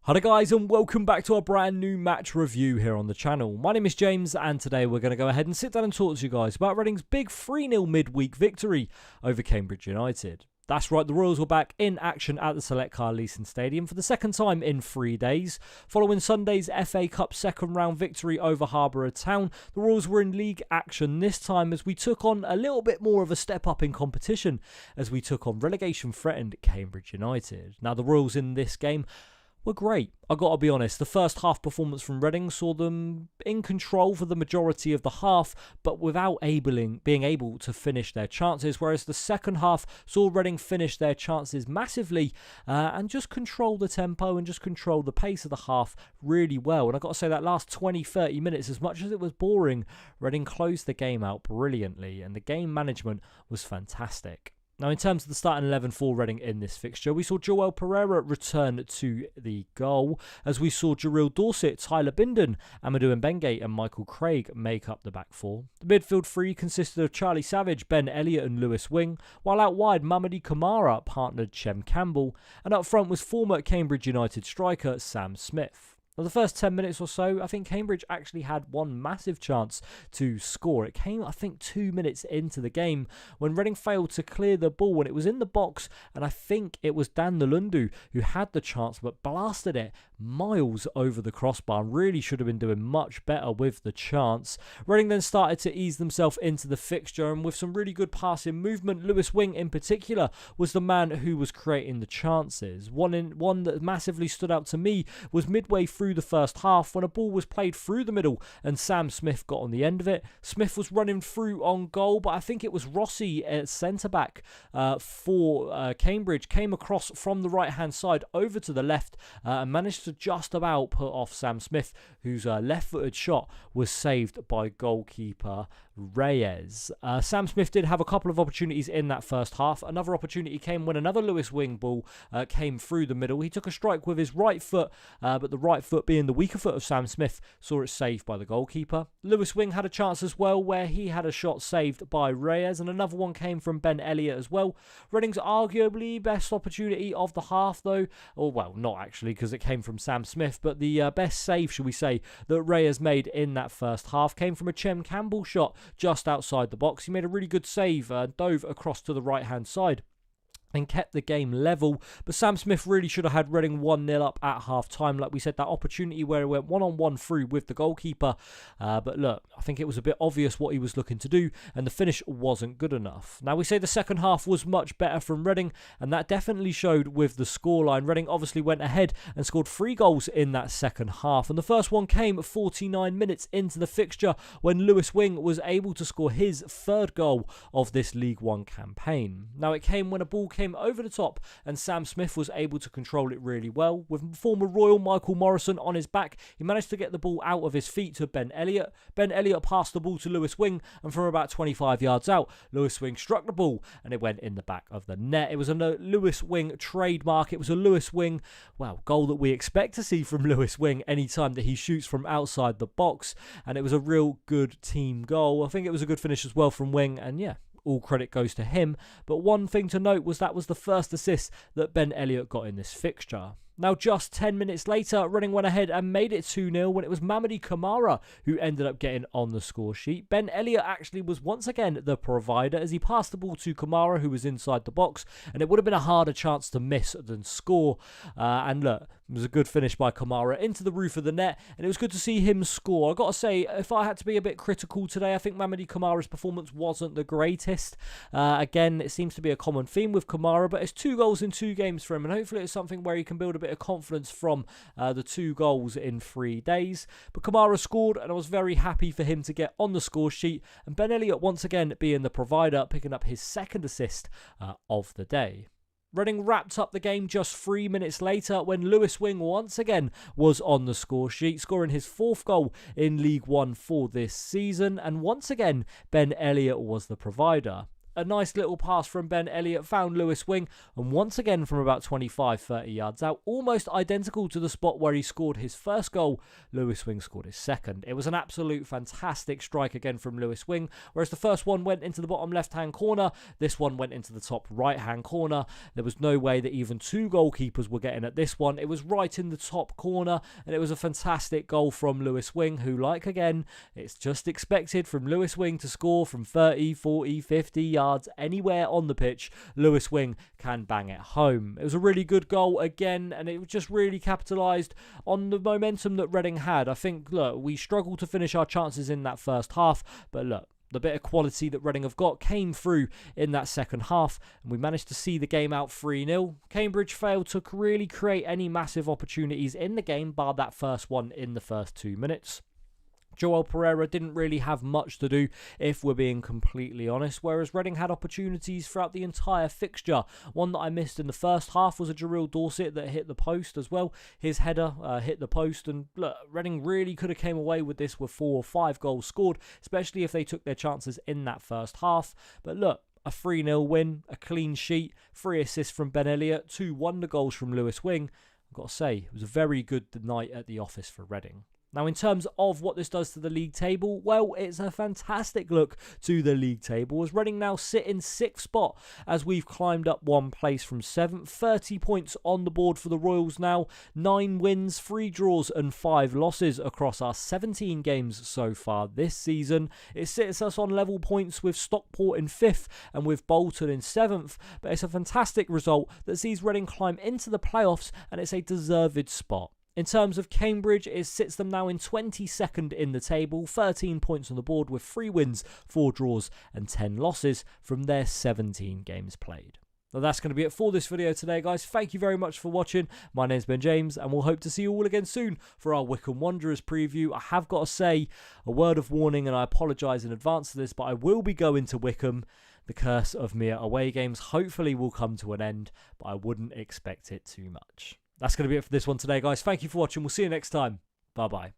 Hi guys, and welcome back to our brand new match review here on the channel. My name is James, and today we're going to go ahead and sit down and talk to you guys about Reading's big 3-0 midweek victory over Cambridge United. That's right, the Royals were back in action at the Select Car Leasing Stadium for the second time in 3 days. Following Sunday's FA Cup second round victory over Harbour Town, the Royals were in league action this time as we took on a little bit more of a step up in competition as we took on relegation threatened Cambridge United. Now the Royals in this game were great. I gotta be honest, the first half performance from Reading saw them in control for the majority of the half, but without being able to finish their chances, whereas the second half saw Reading finish their chances massively and just control the tempo and just control the pace of the half really well. And I gotta say that last 20-30 minutes, as much as it was boring, Reading closed the game out brilliantly and the game management was fantastic. Now, in terms of the starting 11 for Reading in this fixture, we saw Joel Pereira return to the goal, as we saw Jarrell Dorset, Tyler Bindon, Amadou Mbenge and Michael Craig make up the back four. The midfield three consisted of Charlie Savage, Ben Elliott and Lewis Wing, while out wide Mamadi Camara partnered Chem Campbell, and up front was former Cambridge United striker Sam Smith. Now, the first 10 minutes or so, I think Cambridge actually had one massive chance to score. It came, I think, 2 minutes into the game when Reading failed to clear the ball when it was in the box, and I think it was Dan Nalundu who had the chance but blasted it miles over the crossbar. Really should have been doing much better with the chance. Reading then started to ease themselves into the fixture, and with some really good passing movement, Lewis Wing in particular was the man who was creating the chances. One that massively stood out to me was midway through the first half when a ball was played through the middle and Sam Smith got on the end of it. Smith was running through on goal, but I think it was Rossi at centre-back for Cambridge came across from the right-hand side over to the left and managed to just about put off Sam Smith, whose left-footed shot was saved by goalkeeper Reyes. Sam Smith did have a couple of opportunities in that first half. Another opportunity came when another Lewis Wing ball came through the middle. He took a strike with his right foot, but the right foot being the weaker foot of Sam Smith saw it saved by the goalkeeper. Lewis Wing had a chance as well where he had a shot saved by Reyes, and another one came from Ben Elliott as well. Reading's arguably best opportunity of the half though, or well, not actually because it came from Sam Smith, but the best save, shall we say, that Reyes made in that first half came from a Chem Campbell shot just outside the box. He made a really good save, dove across to the right hand side and kept the game level. But Sam Smith really should have had Reading 1-0 up at half-time. Like we said, that opportunity where it went one-on-one through with the goalkeeper. But look, I think it was a bit obvious what he was looking to do, and the finish wasn't good enough. Now, we say the second half was much better from Reading, and that definitely showed with the scoreline. Reading obviously went ahead and scored 3 goals in that second half, and the first one came 49 minutes into the fixture when Lewis Wing was able to score his 3rd goal of this League One campaign. Now, it came when a ball came over the top and Sam Smith was able to control it really well. With former Royal Michael Morrison on his back, he managed to get the ball out of his feet to Ben Elliott. Ben Elliott passed the ball to Lewis Wing, and from about 25 yards out, Lewis Wing struck the ball and it went in the back of the net. It was a Lewis Wing trademark. It was a Lewis Wing, well, goal that we expect to see from Lewis Wing anytime that he shoots from outside the box, and it was a real good team goal. I think it was a good finish as well from Wing, and yeah, all credit goes to him. But one thing to note was that was the first assist that Ben Elliott got in this fixture. Now, just 10 minutes later, Reading went ahead and made it 2-0 when it was Mamadi Camara who ended up getting on the score sheet. Ben Elliott actually was once again the provider as he passed the ball to Camara, who was inside the box, and it would have been a harder chance to miss than score. And look, it was a good finish by Camara into the roof of the net, and it was good to see him score. I've got to say, if I had to be a bit critical today, I think Mamadi Camara's performance wasn't the greatest. Again, it seems to be a common theme with Camara, but it's 2 goals in 2 games for him, and hopefully it's something where he can build a bit of confidence from the 2 goals in 3 days. But Camara scored, and I was very happy for him to get on the score sheet, and Ben Elliott once again being the provider, picking up his 2nd assist of the day. Reading wrapped up the game just 3 minutes later when Lewis Wing once again was on the score sheet, scoring his 4th goal in League One for this season, and once again Ben Elliott was the provider. A nice little pass from Ben Elliott found Lewis Wing, and once again from about 25-30 yards out, almost identical to the spot where he scored his first goal, Lewis Wing scored his second. It was an absolute fantastic strike again from Lewis Wing, whereas the first one went into the bottom left-hand corner, this one went into the top right-hand corner. There was no way that even two goalkeepers were getting at this one. It was right in the top corner, and it was a fantastic goal from Lewis Wing, who, like again, it's just expected from Lewis Wing to score from 30, 40, 50 yards anywhere on the pitch. Lewis Wing can bang it home. It was a really good goal again, and it just really capitalised on the momentum that Reading had. I think, look, we struggled to finish our chances in that first half, but look, the bit of quality that Reading have got came through in that second half, and we managed to see the game out 3-0. Cambridge failed to really create any massive opportunities in the game, bar that first one in the first 2 minutes. Joel Pereira didn't really have much to do, if we're being completely honest, whereas Reading had opportunities throughout the entire fixture. One that I missed in the first half was a Jarrell Dorset that hit the post as well. His header hit the post, and look, Reading really could have came away with this with 4 or 5 goals scored, especially if they took their chances in that first half. But look, a 3-0 win, a clean sheet, 3 assists from Ben Elliott, 2 wonder goals from Lewis Wing. I've got to say, it was a very good night at the office for Reading. Now, in terms of what this does to the league table, well, it's a fantastic look to the league table, as Reading now sit in 6th spot as we've climbed up 1 place from 7th. 30 points on the board for the Royals now, 9 wins, 3 draws and 5 losses across our 17 games so far this season. It sits us on level points with Stockport in 5th and with Bolton in 7th, but it's a fantastic result that sees Reading climb into the playoffs, and it's a deserved spot. In terms of Cambridge, it sits them now in 22nd in the table, 13 points on the board with 3 wins, 4 draws and 10 losses from their 17 games played. Now that's going to be it for this video today, guys. Thank you very much for watching. My name's Ben James, and we'll hope to see you all again soon for our Wycombe Wanderers preview. I have got to say a word of warning, and I apologise in advance for this, but I will be going to Wycombe. The curse of mere away games hopefully will come to an end, but I wouldn't expect it too much. That's going to be it for this one today, guys. Thank you for watching. We'll see you next time. Bye-bye.